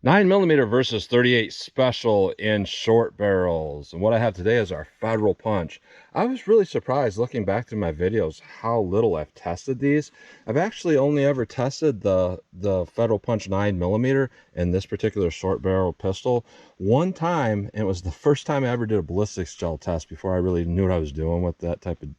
9mm versus 38 special in short barrels. And what I have today is our Federal Punch. I was really surprised looking back through my videos how little I've tested these. I've actually only ever tested the Federal Punch 9mm in this particular short barrel pistol one time. And it was the first time I ever did a ballistics gel test before I really knew what I was doing with that type of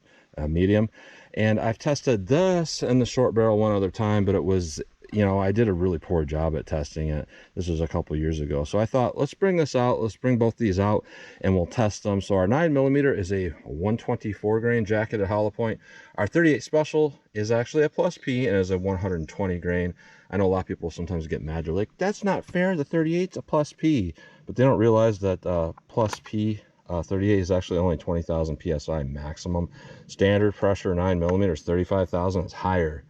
medium. And I've tested this in the short barrel one other time, but it was, you know, I did a really poor job at testing it. This was a couple years ago. So I thought, let's bring this out. Let's bring both these out and we'll test them. So our 9mm is a 124 grain jacketed hollow point. Our 38 special is actually a plus P and is a 120 grain. I know a lot of people sometimes get mad. They're like, that's not fair. The 38's a plus P. But they don't realize that plus P 38 is actually only 20,000 psi maximum. Standard pressure 9mm is 35,000. It's higher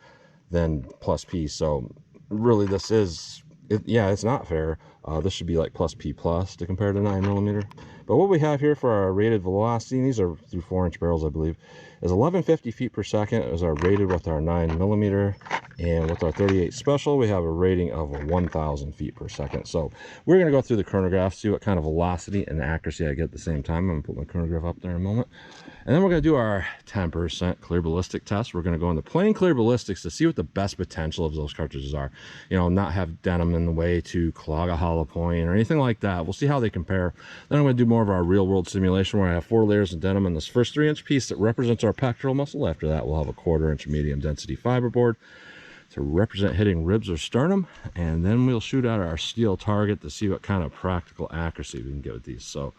than plus P. So really this is, yeah, it's not fair. This should be like plus P plus to compare to 9mm. But what we have here for our rated velocity, and these are through 4-inch barrels, I believe, is 1150 feet per second is our rated with our 9mm. And with our 38 special, we have a rating of 1,000 feet per second. So we're going to go through the chronograph, see what kind of velocity and accuracy I get at the same time. I'm going to put my chronograph up there in a moment. And then we're going to do our 10% clear ballistic test. We're going to go into plain clear ballistics to see what the best potential of those cartridges are. You know, not have denim in the way to clog a hollow point or anything like that. We'll see how they compare. Then I'm going to do more of our real world simulation where I have 4 layers of denim in this first 3-inch piece that represents our pectoral muscle. After that, we'll have a 1/4-inch medium density fiberboard to represent hitting ribs or sternum. And then we'll shoot at our steel target to see what kind of practical accuracy we can get with these. So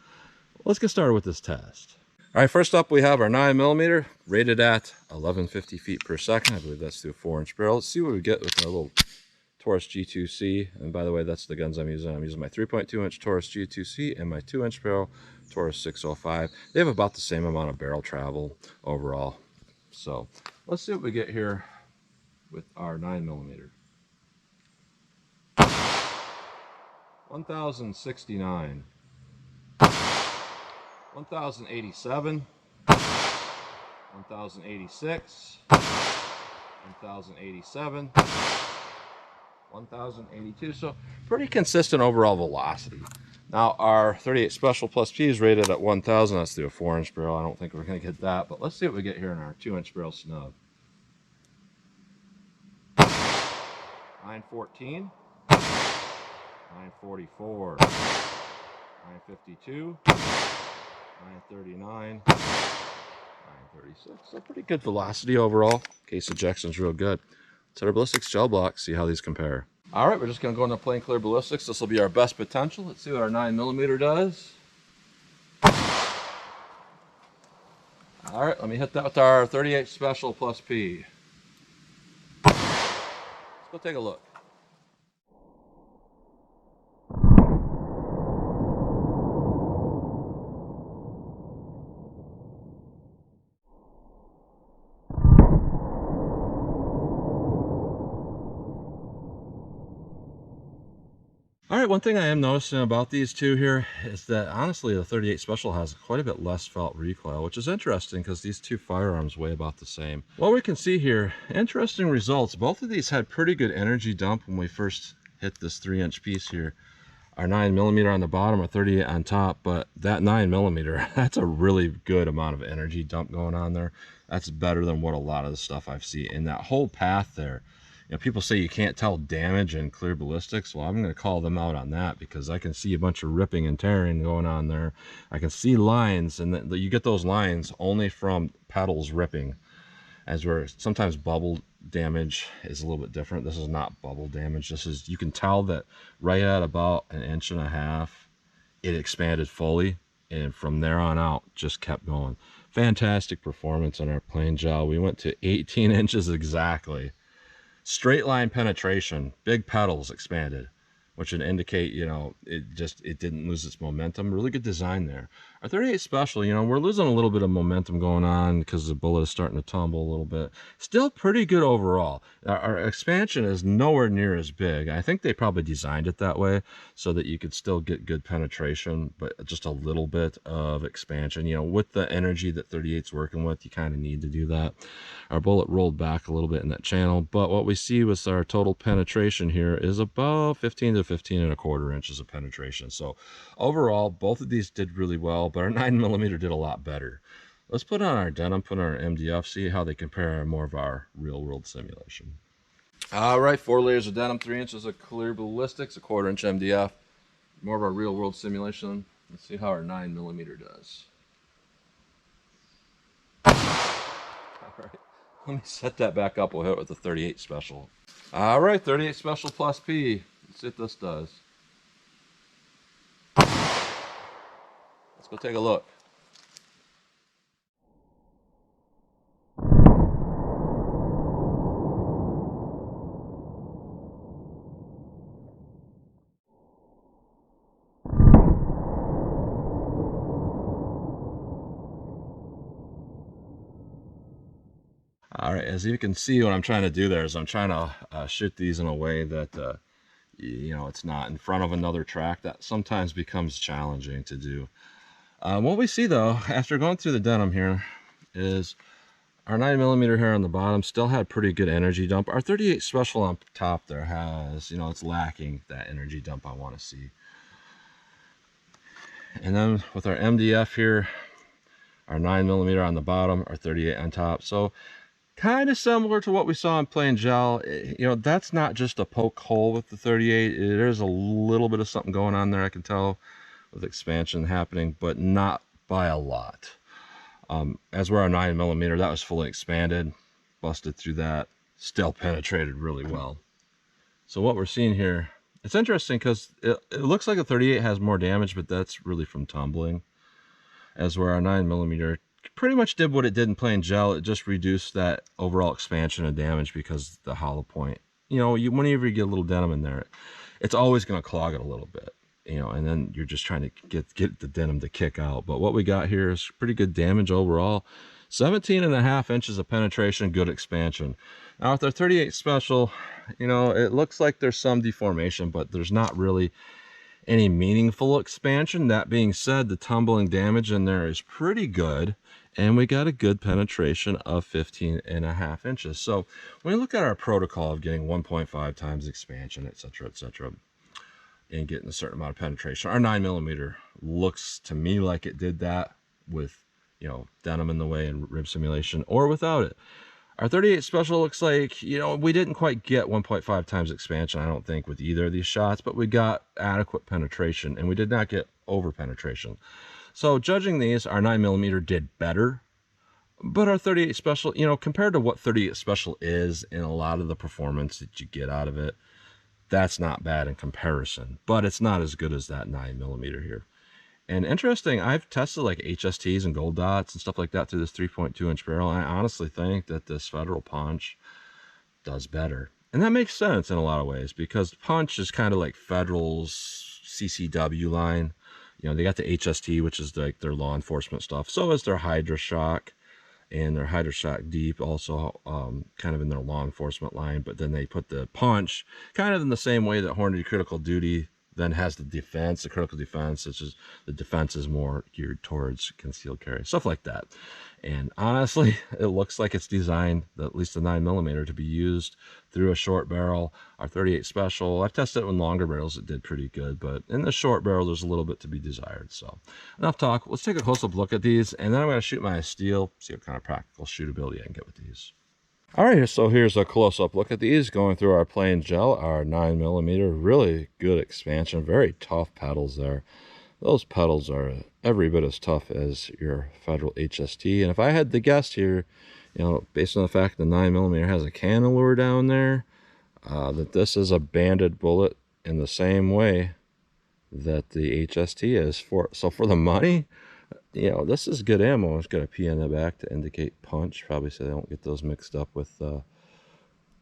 let's get started with this test. All right, first up we have our 9mm rated at 1150 feet per second. I believe that's through a 4-inch barrel. Let's see what we get with our little Taurus G2C. And by the way, that's the guns I'm using. I'm using my 3.2-inch Taurus G2C and my 2-inch barrel Taurus 605. They have about the same amount of barrel travel overall. So let's see what we get here with our 9mm. 1069. 1087, 1086, 1087, 1082. So pretty consistent overall velocity. Now our 38 special plus P is rated at 1000. That's through a 4-inch barrel. I don't think we're going to get that, but let's see what we get here in our 2-inch barrel snub. 914, 944, 952. 939, 936. So pretty good velocity overall. Case ejection's real good. Let's hit our ballistics gel block, see how these compare. All right, we're just going to go into plain clear ballistics. This will be our best potential. Let's see what our 9mm does. All right, let me hit that with our 38 special plus P. Let's go take a look. All right, one thing I am noticing about these two here is that honestly the 38 special has quite a bit less felt recoil, which is interesting because these two firearms weigh about the same. What we can see here, interesting results. Both of these had pretty good energy dump when we first hit this 3-inch piece here. Our 9mm on the bottom, our 38 on top, but that 9mm, that's a really good amount of energy dump going on there. That's better than what a lot of the stuff I've seen in that whole path there. You know, people say you can't tell damage in clear ballistics. Well, I'm going to call them out on that because I can see a bunch of ripping and tearing going on there. I can see lines, and you get those lines only from petals ripping, as where sometimes bubble damage is a little bit different. This is not bubble damage. This is, you can tell that right at about 1.5 inches, it expanded fully, and from there on out, just kept going. Fantastic performance on our plain gel. We went to 18 inches exactly. Straight line penetration, big petals expanded, which would indicate, you know, it didn't lose its momentum. Really good design there. Our 38 special, you know, we're losing a little bit of momentum going on because the bullet is starting to tumble a little bit. Still pretty good overall. Our expansion is nowhere near as big. I think they probably designed it that way so that you could still get good penetration, but just a little bit of expansion. You know, with the energy that 38's working with, you kind of need to do that. Our bullet rolled back a little bit in that channel, but what we see with our total penetration here is about 15 to 15.25 inches of penetration. So overall, both of these did really well, but our 9mm did a lot better. Let's put on our Denim, put on our MDF, see how they compare in more of our real world simulation. All right, 4 layers of Denim, 3 inches of clear Ballistics, a 1/4 inch MDF. More of our real world simulation. Let's see how our 9mm does. All right, let me set that back up. We'll hit it with the 38 special. All right, 38 special plus P. Let's see what this does. Let's go take a look. All right, as you can see, what I'm trying to do there is I'm trying to shoot these in a way that, you know, it's not in front of another track. That sometimes becomes challenging to do. What we see, though, after going through the Denim here, is our 9mm here on the bottom still had pretty good energy dump. Our 38 special on top there has, you know, it's lacking that energy dump I want to see. And then with our MDF here, our 9mm on the bottom, our 38 on top. So kind of similar to what we saw in plain gel. You know, that's not just a poke hole with the 38. There's a little bit of something going on there, I can tell, with expansion happening, but not by a lot. As where our 9mm, that was fully expanded, busted through that, still penetrated really well. So what we're seeing here, it's interesting because it looks like a 38 has more damage, but that's really from tumbling. As where our 9mm pretty much did what it did in plain gel. It just reduced that overall expansion of damage because the hollow point, you know, whenever you get a little Denim in there, it's always going to clog it a little bit, you know, and then you're just trying to get the Denim to kick out. But what we got here is pretty good damage overall. 17.5 inches of penetration, good expansion. Now with our 38 special, you know, it looks like there's some deformation, but there's not really any meaningful expansion. That being said, the tumbling damage in there is pretty good, and we got a good penetration of 15.5 inches. So when we look at our protocol of getting 1.5 times expansion, etc., and getting a certain amount of penetration, our 9mm looks to me like it did that with, you know, Denim in the way and rib simulation, or without it. Our 38 special looks like, you know, we didn't quite get 1.5 times expansion, I don't think, with either of these shots, but we got adequate penetration, and we did not get over penetration. So judging these, our 9mm did better, but our 38 special, you know, compared to what 38 special is in a lot of the performance that you get out of it, that's not bad in comparison, but it's not as good as that 9mm here. And interesting, I've tested like HSTs and gold dots and stuff like that through this 3.2 inch barrel. And I honestly think that this Federal Punch does better. And that makes sense in a lot of ways, because Punch is kind of like Federal's CCW line. You know, they got the HST, which is like their law enforcement stuff. So is their Hydra Shock and their Hydra Shock Deep, also kind of in their law enforcement line. But then they put the Punch kind of in the same way that Hornady Critical Duty then has the defense, the critical defense. It's just the defense is more geared towards concealed carry, stuff like that. And honestly, it looks like it's designed, at least the 9mm, to be used through a short barrel. Our 38 special, I've tested it with longer barrels, it did pretty good, but in the short barrel, there's a little bit to be desired. So enough talk. Let's take a close-up look at these, and then I'm going to shoot my steel, see what kind of practical shootability I can get with these. All right, so here's a close-up look at these going through our plain gel, our 9mm. Really good expansion, very tough pedals there. Those pedals are every bit as tough as your Federal HST. And if I had to guess here, you know, based on the fact the 9mm has a cantilever down there, that this is a banded bullet in the same way that the HST is. So for the money, you know, this is good ammo. It's got a P in the back to indicate punch, probably so they don't get those mixed up with their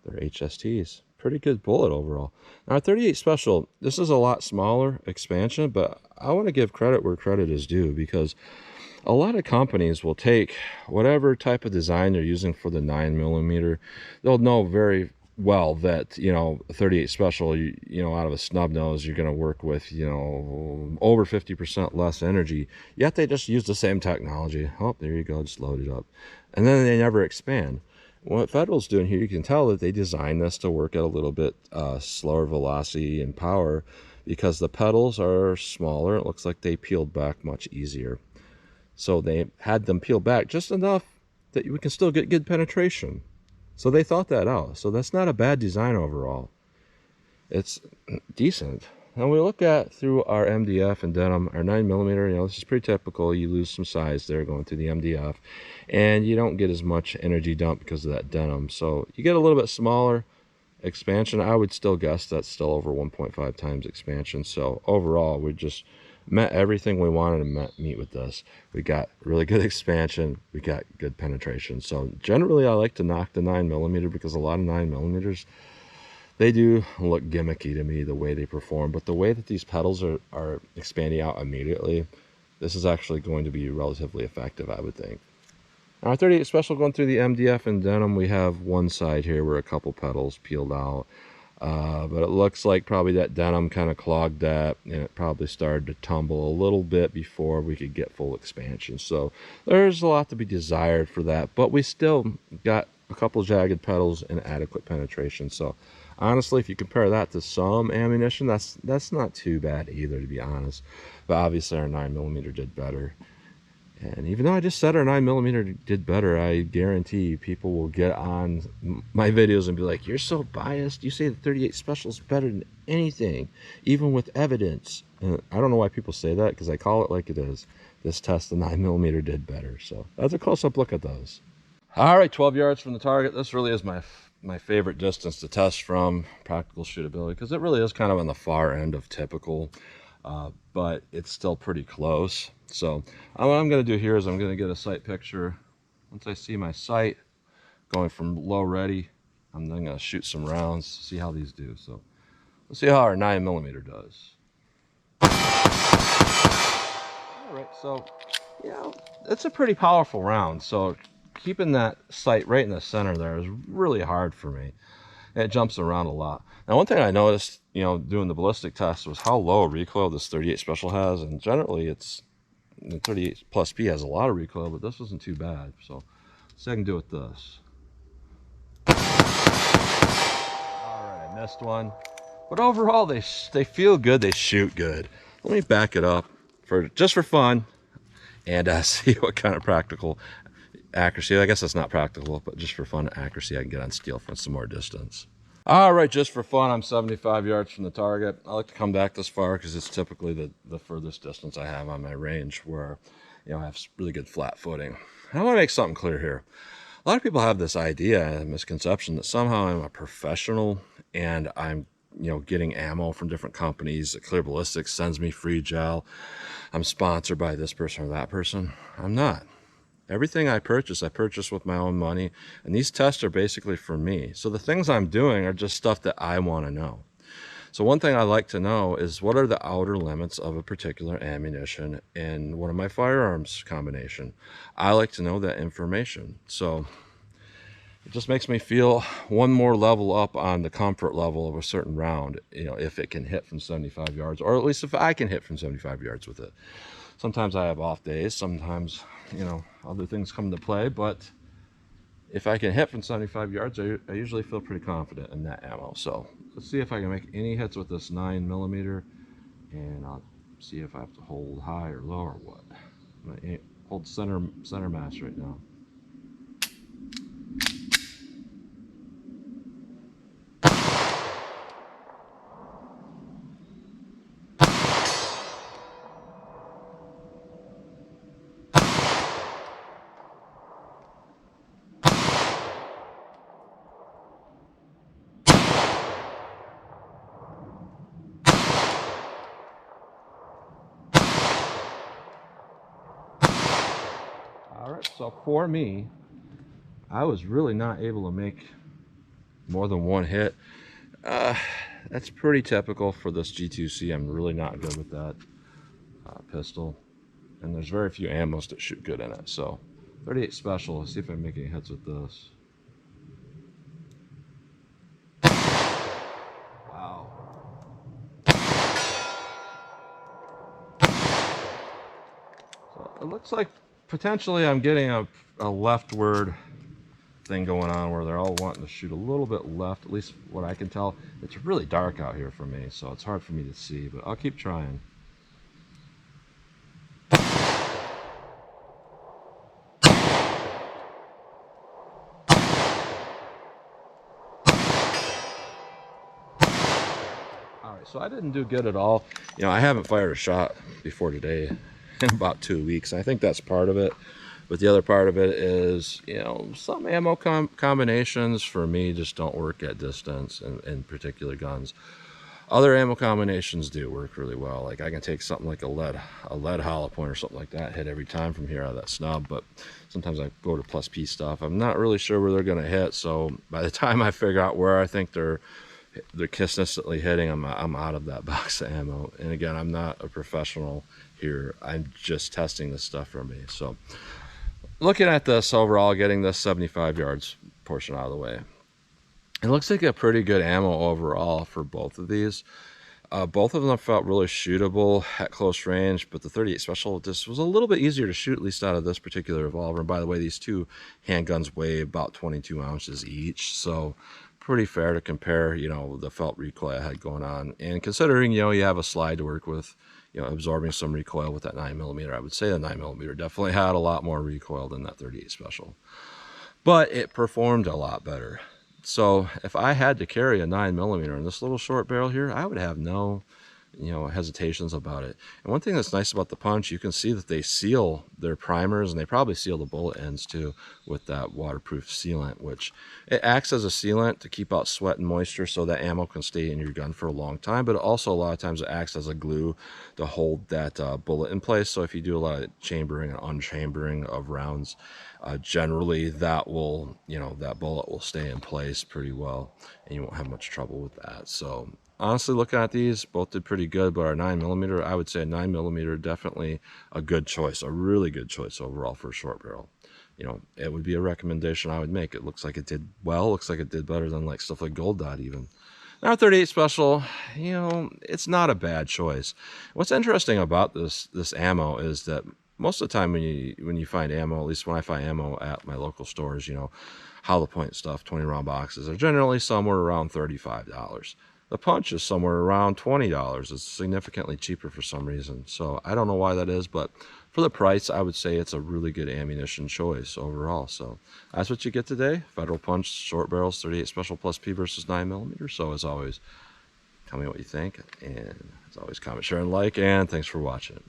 HSTs. Pretty good bullet overall. Now, our 38 special, this is a lot smaller expansion, but I want to give credit where credit is due, because a lot of companies will take whatever type of design they're using for the 9mm. They'll know very well that, you know, 38 special, you know, out of a snub nose, you're going to work with, you know, over 50% less energy, yet they just use the same technology. Oh, there you go, just load it up, and then they never expand. What Federal's doing here, you can tell that they designed this to work at a little bit slower velocity and power because the pedals are smaller. It looks like they peeled back much easier. So they had them peel back just enough that we can still get good penetration. So they thought that out. So that's not a bad design overall. It's decent. Now we look at through our MDF and denim, our 9mm, you know, this is pretty typical. You lose some size there going through the MDF, and you don't get as much energy dump because of that denim. So you get a little bit smaller expansion. I would still guess that's still over 1.5 times expansion. So overall, we just met everything we wanted to meet with this. We got really good expansion. We got good penetration. So generally, I like to knock the 9mm because a lot of 9mm, they do look gimmicky to me, the way they perform, but the way that these pedals are expanding out immediately, this is actually going to be relatively effective, I would think. Now, our 38 Special going through the MDF and denim, we have one side here where a couple pedals peeled out, but it looks like probably that denim kind of clogged that, and it probably started to tumble a little bit before we could get full expansion. So there's a lot to be desired for that, but we still got a couple jagged pedals and adequate penetration. So honestly, if you compare that to some ammunition, that's not too bad either, to be honest. But obviously our 9mm did better. And even though I just said our 9mm did better, I guarantee people will get on my videos and be like, you're so biased. You say the 38 Special is better than anything, even with evidence. And I don't know why people say that, because I call it like it is. This test, the 9mm did better. So that's a close-up look at those. All right, 12 yards from the target. This really is my favorite distance to test from, practical shootability, because it really is kind of on the far end of typical, but it's still pretty close. So what I'm going to do here is I'm going to get a sight picture. Once I see my sight going from low ready, I'm then going to shoot some rounds, see how these do. So let's see how our 9mm does. All right, so yeah, it's a pretty powerful round. So keeping that sight right in the center there is really hard for me. And it jumps around a lot. Now, one thing I noticed, you know, doing the ballistic test was how low recoil this 38 Special has. And generally, it's the 38 plus P has a lot of recoil, but this wasn't too bad. So, let's see what I can do with this. All right, I missed one. But overall, they feel good. They shoot good. Let me back it up just for fun and see what kind of practical accuracy. I guess that's not practical, but just for fun accuracy, I can get on steel from some more distance. All right, just for fun, I'm 75 yards from the target. I like to come back this far because it's typically the furthest distance I have on my range where, you know, I have really good flat footing. And I want to make something clear here. A lot of people have this idea and misconception that somehow I'm a professional and I'm, you know, getting ammo from different companies. Clear Ballistics sends me free gel. I'm sponsored by this person or that person. I'm not. Everything I purchase with my own money, and these tests are basically for me. So the things I'm doing are just stuff that I want to know. So one thing I like to know is what are the outer limits of a particular ammunition in one of my firearms combination. I like to know that information. So it just makes me feel one more level up on the comfort level of a certain round, you know, if it can hit from 75 yards, or at least if I can hit from 75 yards with it. Sometimes I have off days, sometimes, you know, other things come into play, but if I can hit from 75 yards, I usually feel pretty confident in that ammo. So let's see if I can make any hits with this 9mm, and I'll see if I have to hold high or low or what. I'm gonna hold center mass right now. All right, so for me, I was really not able to make more than one hit. That's pretty typical for this G2C. I'm really not good with that pistol, and there's very few ammos that shoot good in it. So 38 Special, let's see if I can make any hits with this. Wow. So it looks like potentially I'm getting a leftward thing going on where they're all wanting to shoot a little bit left, at least what I can tell. It's really dark out here for me, so it's hard for me to see, but I'll keep trying. All right, so I didn't do good at all. You know, I haven't fired a shot before today in about 2 weeks. I think that's part of it. But the other part of it is, you know, some ammo combinations for me just don't work at distance in particular guns. Other ammo combinations do work really well. Like I can take something like a lead hollow point or something like that, hit every time from here out of that snub. But sometimes I go to plus P stuff. I'm not really sure where they're going to hit. So by the time I figure out where I think they're consistently hitting, I'm out of that box of ammo. And again, I'm not a professional here. I'm just testing this stuff for me. So looking at this overall, getting this 75 yards portion out of the way, it looks like a pretty good ammo overall for both of these. Both of them felt really shootable at close range, but the 38 Special just was a little bit easier to shoot, at least out of this particular revolver. And by the way, these two handguns weigh about 22 ounces each, so pretty fair to compare, you know, the felt recoil I had going on. And considering, you know, you have a slide to work with, you know, absorbing some recoil with that 9mm, I would say the 9mm definitely had a lot more recoil than that 38 Special. But it performed a lot better. So if I had to carry a 9mm in this little short barrel here, I would have no, you know, hesitations about it. And one thing that's nice about the punch, you can see that they seal their primers, and they probably seal the bullet ends too with that waterproof sealant, which it acts as a sealant to keep out sweat and moisture so that ammo can stay in your gun for a long time. But also a lot of times it acts as a glue to hold that bullet in place. So if you do a lot of chambering and unchambering of rounds, generally that will, you know, that bullet will stay in place pretty well and you won't have much trouble with that. So honestly, looking at these, both did pretty good, but our 9mm, I would say 9mm definitely a good choice, a really good choice overall for a short barrel. You know, it would be a recommendation I would make. It looks like it did well, looks like it did better than like stuff like Gold Dot even. Now 38 Special, you know, it's not a bad choice. What's interesting about this ammo is that most of the time when you find ammo, at least when I find ammo at my local stores, you know, hollow point stuff, 20 round boxes are generally somewhere around $35. The punch is somewhere around $20. It's significantly cheaper for some reason. So I don't know why that is, but for the price, I would say it's a really good ammunition choice overall. So that's what you get today. Federal Punch, short barrels, 38 Special plus P versus 9mm. So as always, tell me what you think. And as always, comment, share, and like. And thanks for watching.